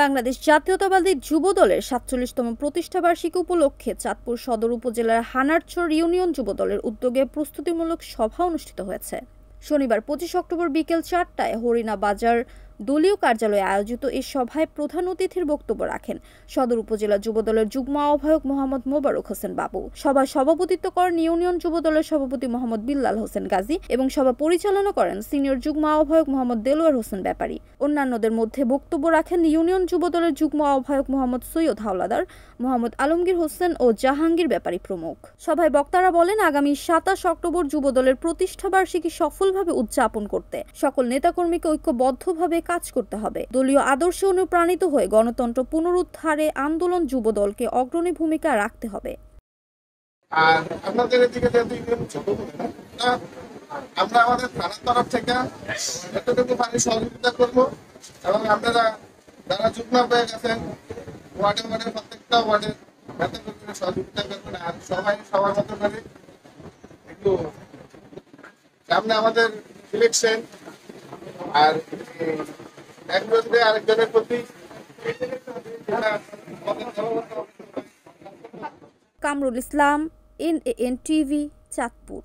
বাংলাদেশ জাতীয়তাবাদী যুব দলের ৪৭তম প্রতিষ্ঠাবার্ষিকী উপলক্ষে চাঁদপুর সদর উপজেলার হানারচর ইউনিয়ন যুব দলের উদ্যোগে প্রস্তুতিমূলক সভা অনুষ্ঠিত হয়েছে। শনিবার ২৫ অক্টোবর বিকেল ৪টায় হরিণা বাজার দলীয় কার্যালয়ে আয়োজিত এই সভায় প্রধান অতিথির বক্তব্য রাখেন সদর উপজেলা যুবদলের যুগ্ম আহ্বায়ক মোহাম্মদ মোবারক হোসেন বাবু। সভায় সভাপতিত্ব করেন ইউনিয়ন যুবদলের সভাপতি মোহাম্মদ বিল্লাল হোসেন গাজী এবং সভা পরিচালনা করেন সিনিয়র যুগ্ম আহ্বায়ক মোহাম্মদ দেলোয়ার হোসেন ব্যাপারী। অন্যান্যদের মধ্যে বক্তব্য রাখেন ইউনিয়ন যুবদলের যুগ্ম আহ্বায়ক মোহাম্মদ সৈয়দ হাওলাদার, মোহাম্মদ আলমগীর হোসেন ও জাহাঙ্গীর ব্যাপারী প্রমুখ। সভায় বক্তারা বলেন, আগামী ২৭ অক্টোবর যুবদলের প্রতিষ্ঠাবার্ষিকী সফলভাবে উদযাপন করতে সকল নেতাকর্মীকে ঐক্যবদ্ধভাবে কাজ করতে হবে। দলীয় আদর্শে অনুপ্রাণিত হয়ে গণতন্ত্র পুনরুদ্ধারে আন্দোলন যুবদলকে অগ্রণী ভূমিকা রাখতে হবে। আর আপনাদের এদিকে আমরা আমাদের থানার তরফ থেকে যতটুকু পারি সহযোগিতা করবো এবং আপনারা যারা যুগ্ম আহ্বায়ক আছেন ওয়ার্ডের প্রত্যেকটা ওয়ার্ডের সহযোগিতা করবেন। আর সবাই সবার মতো করে একটু সামনে আমাদের ইলেকশন, আর একজনকে আরেকজনের প্রতি কামরুল ইসলাম, NAN TV, চাঁদপুর।